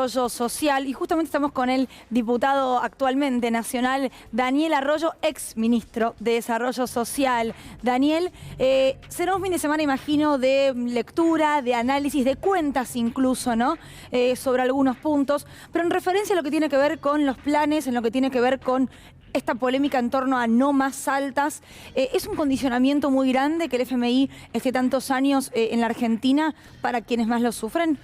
Desarrollo Social, y justamente estamos con el diputado actualmente nacional, Daniel Arroyo, ex ministro de Desarrollo Social. Daniel, será un fin de semana, imagino, de lectura, de análisis, de cuentas incluso, ¿no? Sobre algunos puntos, pero en referencia a lo que tiene que ver con los planes, en lo que tiene que ver con esta polémica en torno a no más altas, ¿es un condicionamiento muy grande que el FMI esté tantos años en la Argentina para quienes más lo sufren?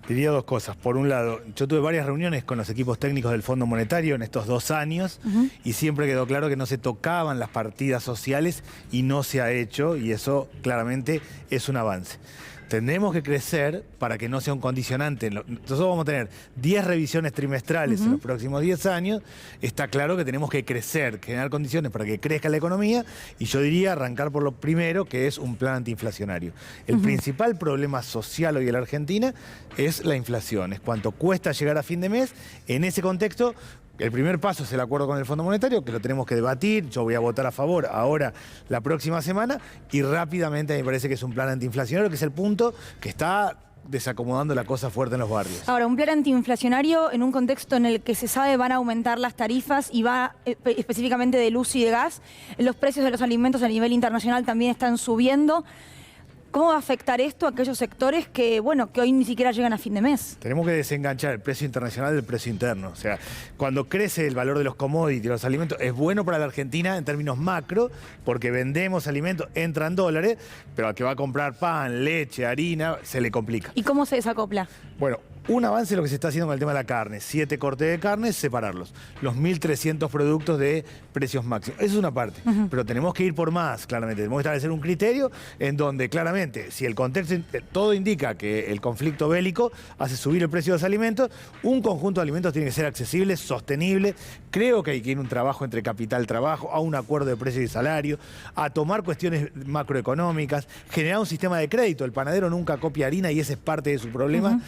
Diría dos cosas. Por un lado, yo tuve varias reuniones con los equipos técnicos del Fondo Monetario en estos 2 años y siempre quedó claro que no se tocaban las partidas sociales y no se ha hecho, y eso claramente es un avance. Tendremos que crecer para que no sea un condicionante. Nosotros vamos a tener 10 revisiones trimestrales en los próximos 10 años. Está claro que tenemos que crecer, generar condiciones para que crezca la economía, y yo diría arrancar por lo primero, que es un plan antiinflacionario. El principal problema social hoy en la Argentina es la inflación, es cuánto cuesta llegar a fin de mes. En ese contexto, el primer paso es el acuerdo con el Fondo Monetario, que lo tenemos que debatir. Yo voy a votar a favor ahora, la próxima semana, y rápidamente me parece que es un plan antiinflacionario, que es el punto que está desacomodando la cosa fuerte en los barrios. Ahora, un plan antiinflacionario en un contexto en el que se sabe van a aumentar las tarifas y va específicamente de luz y de gas. Los precios de los alimentos a nivel internacional también están subiendo. ¿Cómo va a afectar esto a aquellos sectores que, bueno, que hoy ni siquiera llegan a fin de mes? Tenemos que desenganchar el precio internacional del precio interno. O sea, cuando crece el valor de los commodities, de los alimentos, es bueno para la Argentina en términos macro, porque vendemos alimentos, entran dólares, pero al que va a comprar pan, leche, harina, se le complica. ¿Y cómo se desacopla? Bueno, un avance es lo que se está haciendo con el tema de la carne. 7 cortes de carne, separarlos. Los 1.300 productos de precios máximos. Esa es una parte. Pero tenemos que ir por más, claramente. Tenemos que establecer un criterio en donde, claramente, si el contexto, todo indica que el conflicto bélico hace subir el precio de los alimentos, un conjunto de alimentos tiene que ser accesible, sostenible. Creo que hay que ir a un trabajo entre capital-trabajo, a un acuerdo de precios y salario, a tomar cuestiones macroeconómicas, generar un sistema de crédito. El panadero nunca copia harina y ese es parte de su problema,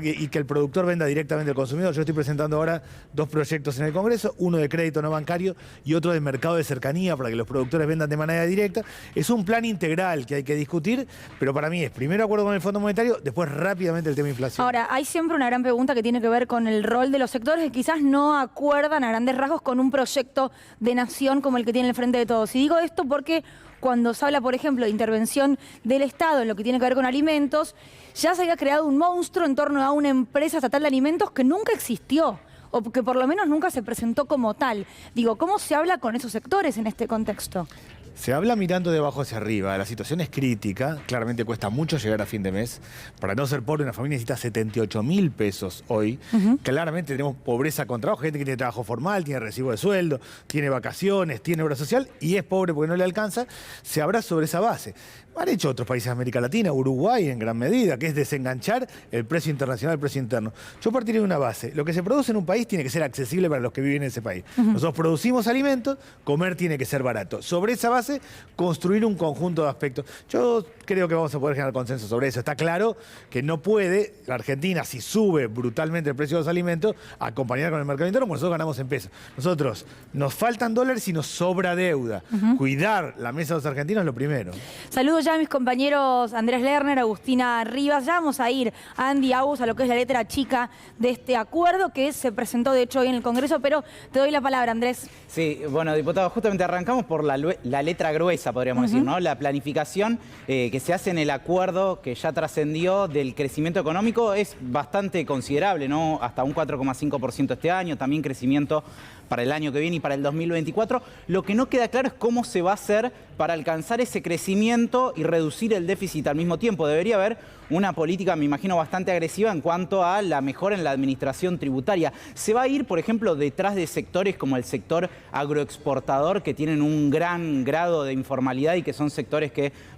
y que el productor venda directamente al consumidor. Yo estoy presentando ahora 2 proyectos en el Congreso, uno de crédito no bancario y otro de mercado de cercanía para que los productores vendan de manera directa. Es un plan integral que hay que discutir, pero para mí es primero acuerdo con el Fondo Monetario, después rápidamente el tema de inflación. Ahora, hay siempre una gran pregunta que tiene que ver con el rol de los sectores que quizás no acuerdan a grandes rasgos con un proyecto de nación como el que tiene el Frente de Todos. Y digo esto porque cuando se habla, por ejemplo, de intervención del Estado en lo que tiene que ver con alimentos, ya se había creado un monstruo en torno a una empresa estatal de alimentos que nunca existió, o que por lo menos nunca se presentó como tal. Digo, ¿cómo se habla con esos sectores en este contexto? Se habla mirando de abajo hacia arriba. La situación es crítica. Claramente cuesta mucho llegar a fin de mes. Para no ser pobre, una familia necesita 78.000 pesos hoy. Claramente tenemos pobreza con trabajo. Gente que tiene trabajo formal, tiene recibo de sueldo, tiene vacaciones, tiene obra social y es pobre porque no le alcanza. Se habrá sobre esa base. Han hecho otros países de América Latina, Uruguay en gran medida, que es desenganchar el precio internacional del precio interno. Yo partiría de una base. Lo que se produce en un país tiene que ser accesible para los que viven en ese país. Nosotros producimos alimentos, comer tiene que ser barato. Sobre esa base, construir un conjunto de aspectos. Yo creo que vamos a poder generar consenso sobre eso. Está claro que no puede la Argentina, si sube brutalmente el precio de los alimentos, acompañar con el mercado interno, porque nosotros ganamos en pesos. Nosotros nos faltan dólares y nos sobra deuda. Cuidar la mesa de los argentinos es lo primero. Saludos ya a mis compañeros Andrés Lerner, Agustina Rivas. Ya vamos a ir, Andy, Agus, a lo que es la letra chica de este acuerdo que se presentó de hecho hoy en el Congreso, pero te doy la palabra, Andrés. Sí, bueno, diputado, justamente arrancamos por la letra gruesa, podríamos decir, ¿no? La planificación que se hace en el acuerdo que ya trascendió del crecimiento económico es bastante considerable, ¿no? Hasta un 4,5% este año, también crecimiento para el año que viene y para el 2024. Lo que no queda claro es cómo se va a hacer para alcanzar ese crecimiento y reducir el déficit al mismo tiempo. Debería haber una política, me imagino, bastante agresiva en cuanto a la mejora en la administración tributaria. ¿Se va a ir, por ejemplo, detrás de sectores como el sector agroexportador, que tienen un gran grado de informalidad y que son sectores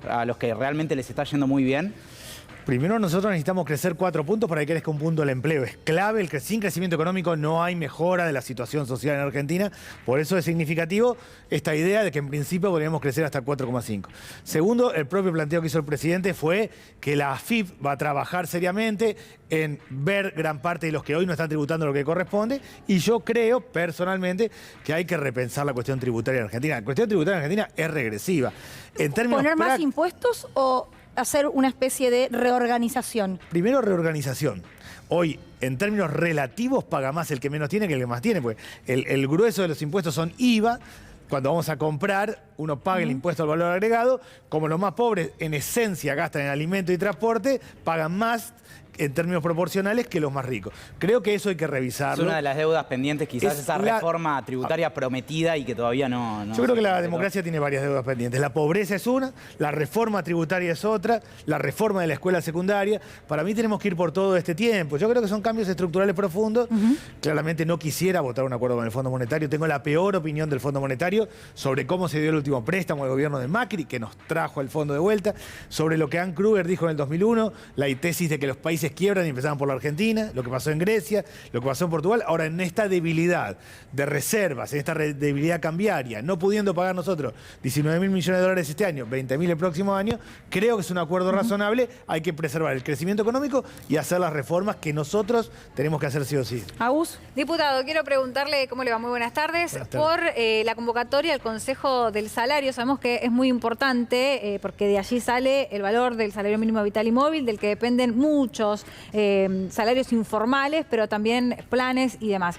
a los que realmente les está yendo muy bien? Primero, nosotros necesitamos crecer 4 puntos para que crezca un punto el empleo. Es clave, sin crecimiento económico no hay mejora de la situación social en Argentina. Por eso es significativo esta idea de que en principio podríamos crecer hasta 4,5. Segundo, el propio planteo que hizo el presidente fue que la AFIP va a trabajar seriamente en ver gran parte de los que hoy no están tributando lo que corresponde. Y yo creo, personalmente, que hay que repensar la cuestión tributaria en Argentina. La cuestión tributaria en Argentina es regresiva. En términos ¿Poner más impuestos o hacer una especie de reorganización? Primero, reorganización. Hoy, en términos relativos, paga más el que menos tiene que el que más tiene, porque el grueso de los impuestos son IVA. Cuando vamos a comprar, uno paga el impuesto al valor agregado. Como los más pobres, en esencia, gastan en alimento y transporte, pagan más en términos proporcionales que los más ricos. Creo que eso hay que revisarlo. Es una de las deudas pendientes, quizás esa reforma tributaria prometida y que todavía no Yo creo que la democracia tiene varias deudas pendientes. La pobreza es una, la reforma tributaria es otra, la reforma de la escuela secundaria. Para mí tenemos que ir por todo este tiempo. Yo creo que son cambios estructurales profundos. Claramente no quisiera votar un acuerdo con el Fondo Monetario. Tengo la peor opinión del Fondo Monetario sobre cómo se dio el último préstamo del gobierno de Macri, que nos trajo el fondo de vuelta, sobre lo que Ann Kruger dijo en el 2001, la tesis de que los países quiebran y empezaban por la Argentina, lo que pasó en Grecia, lo que pasó en Portugal. Ahora, en esta debilidad de reservas, en esta debilidad cambiaria, no pudiendo pagar nosotros 19.000 millones de dólares este año, 20.000 el próximo año, creo que es un acuerdo razonable. Hay que preservar el crecimiento económico y hacer las reformas que nosotros tenemos que hacer sí o sí. Agus. Diputado, quiero preguntarle cómo le va. Muy buenas tardes. Buenas tardes. Por la convocatoria al Consejo del Salario, sabemos que es muy importante porque de allí sale el valor del salario mínimo vital y móvil, del que dependen muchos salarios informales, pero también planes y demás.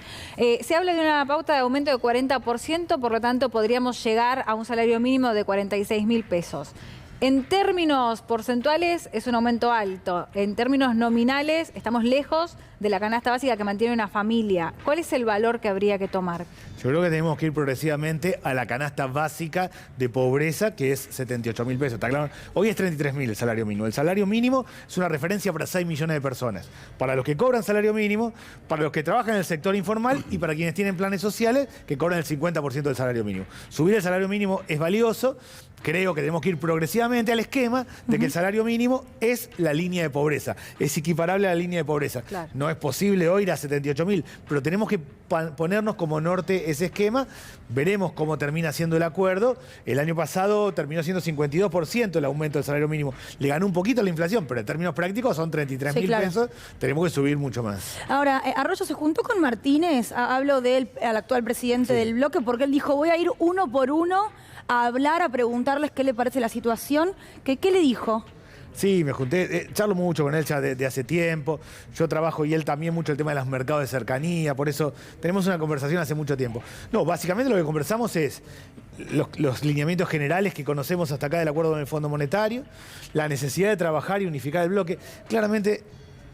Se habla de una pauta de aumento de 40%, por lo tanto podríamos llegar a un salario mínimo de 46.000 pesos. En términos porcentuales es un aumento alto. En términos nominales estamos lejos de la canasta básica que mantiene una familia. ¿Cuál es el valor que habría que tomar? Yo creo que tenemos que ir progresivamente a la canasta básica de pobreza, que es 78.000 pesos. ¿Está claro? Hoy es 33.000 el salario mínimo. El salario mínimo es una referencia para 6 millones de personas. Para los que cobran salario mínimo, para los que trabajan en el sector informal y para quienes tienen planes sociales que cobran el 50% del salario mínimo. Subir el salario mínimo es valioso. Creo que tenemos que ir progresivamente al esquema de que el salario mínimo es la línea de pobreza, es equiparable a la línea de pobreza. Claro. No es posible hoy ir a 78.000, pero tenemos que ponernos como norte ese esquema. Veremos cómo termina siendo el acuerdo. El año pasado terminó siendo 52% el aumento del salario mínimo. Le ganó un poquito la inflación, pero en términos prácticos son 33.000 pesos. Tenemos que subir mucho más. Ahora, Arroyo se juntó con Martínez, hablo del actual presidente del bloque, porque él dijo, voy a ir uno por uno a hablar, a preguntarles qué le parece la situación. ¿Qué le dijo? Sí, me junté, charlo mucho con él ya de hace tiempo. Yo trabajo y él también mucho el tema de los mercados de cercanía, por eso tenemos una conversación hace mucho tiempo. No, básicamente lo que conversamos es los lineamientos generales que conocemos hasta acá del acuerdo con el Fondo Monetario, la necesidad de trabajar y unificar el bloque. Claramente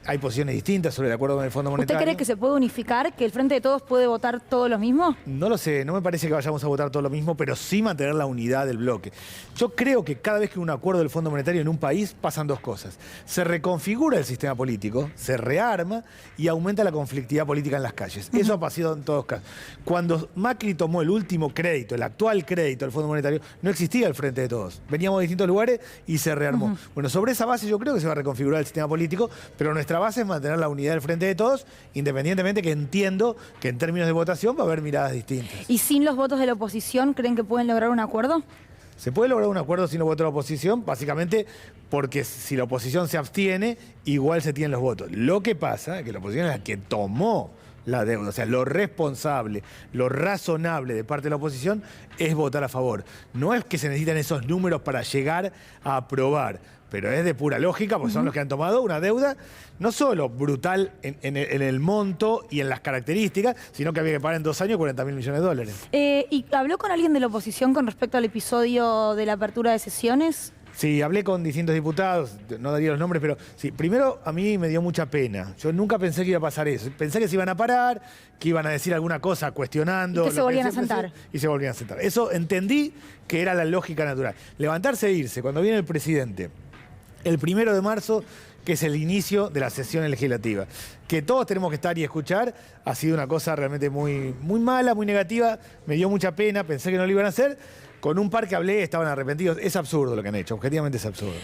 hay posiciones distintas sobre el acuerdo con el Fondo Monetario. ¿Usted cree que se puede unificar, que el Frente de Todos puede votar todo lo mismo? No lo sé, no me parece que vayamos a votar todo lo mismo, pero sí mantener la unidad del bloque. Yo creo que cada vez que hay un acuerdo del Fondo Monetario en un país pasan dos cosas. Se reconfigura el sistema político, se rearma y aumenta la conflictividad política en las calles. Eso ha pasado en todos casos. Cuando Macri tomó el último crédito, el actual crédito del Fondo Monetario, no existía el Frente de Todos. Veníamos de distintos lugares y se rearmó. Bueno, sobre esa base yo creo que se va a reconfigurar el sistema político, pero nuestra base es mantener la unidad del Frente de Todos, independientemente que entiendo que en términos de votación va a haber miradas distintas. ¿Y sin los votos de la oposición creen que pueden lograr un acuerdo? Se puede lograr un acuerdo sin los votos de la oposición, básicamente porque si la oposición se abstiene, igual se tienen los votos. Lo que pasa es que la oposición es la que tomó la deuda. O sea, lo responsable, lo razonable de parte de la oposición es votar a favor. No es que se necesitan esos números para llegar a aprobar, pero es de pura lógica, porque son los que han tomado una deuda no solo brutal en el monto y en las características, sino que había que pagar en 2 años 40.000 millones de dólares. ¿Y habló con alguien de la oposición con respecto al episodio de la apertura de sesiones? Sí, hablé con distintos diputados, no daría los nombres, pero sí, primero a mí me dio mucha pena. Yo nunca pensé que iba a pasar eso. Pensé que se iban a parar, que iban a decir alguna cosa cuestionando. Y que se volvían a sentar. Y se volvían a sentar. Eso entendí que era la lógica natural. Levantarse e irse cuando viene el presidente el 1 de marzo, que es el inicio de la sesión legislativa. Que todos tenemos que estar y escuchar, ha sido una cosa realmente muy, muy mala, muy negativa. Me dio mucha pena, pensé que no lo iban a hacer. Con un par que hablé estaban arrepentidos. Es absurdo lo que han hecho, objetivamente es absurdo.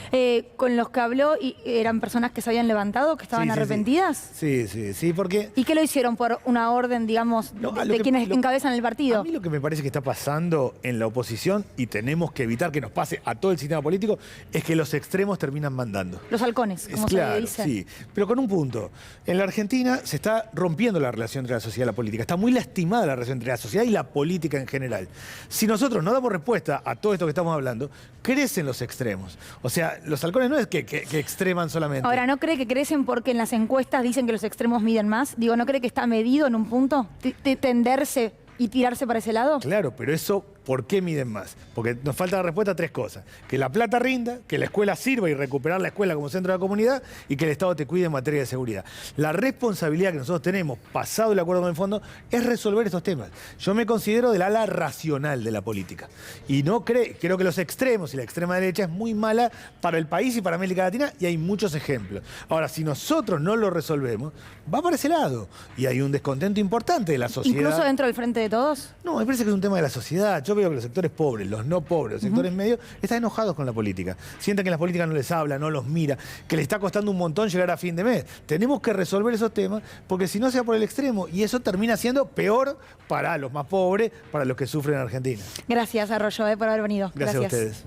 ¿Con los que habló eran personas que se habían levantado, que estaban arrepentidas? Sí, porque... ¿Y qué lo hicieron? ¿Por una orden, digamos, de quienes encabezan el partido? A mí lo que me parece que está pasando en la oposición, y tenemos que evitar que nos pase a todo el sistema político, es que los extremos terminan mandando. Los halcones, como se le dice. Sí, pero con un punto. En la Argentina se está rompiendo la relación entre la sociedad y la política. Está muy lastimada la relación entre la sociedad y la política en general. Si nosotros no damos respuesta respuesta a todo esto que estamos hablando, crecen los extremos. O sea, los halcones no es que extreman solamente. Ahora, ¿no cree que crecen porque en las encuestas dicen que los extremos miden más? Digo, ¿no cree que está medido en un punto? ¿Tenderse y tirarse para ese lado? Claro, pero eso, ¿por qué miden más? Porque nos falta la respuesta a tres cosas. Que la plata rinda, que la escuela sirva y recuperar la escuela como centro de la comunidad y que el Estado te cuide en materia de seguridad. La responsabilidad que nosotros tenemos, pasado el acuerdo con el fondo, es resolver estos temas. Yo me considero del ala racional de la política. Y no creo que los extremos y la extrema derecha es muy mala para el país y para América Latina y hay muchos ejemplos. Ahora, si nosotros no lo resolvemos, va para ese lado. Y hay un descontento importante de la sociedad. ¿Incluso dentro del Frente de Todos? No, me parece que es un tema de la sociedad. Yo veo que los sectores pobres, los no pobres, los sectores medios, están enojados con la política. Sienten que la política no les habla, no los mira, que les está costando un montón llegar a fin de mes. Tenemos que resolver esos temas porque si no sea por el extremo y eso termina siendo peor para los más pobres, para los que sufren en Argentina. Gracias, Arroyo, por haber venido. Gracias a ustedes.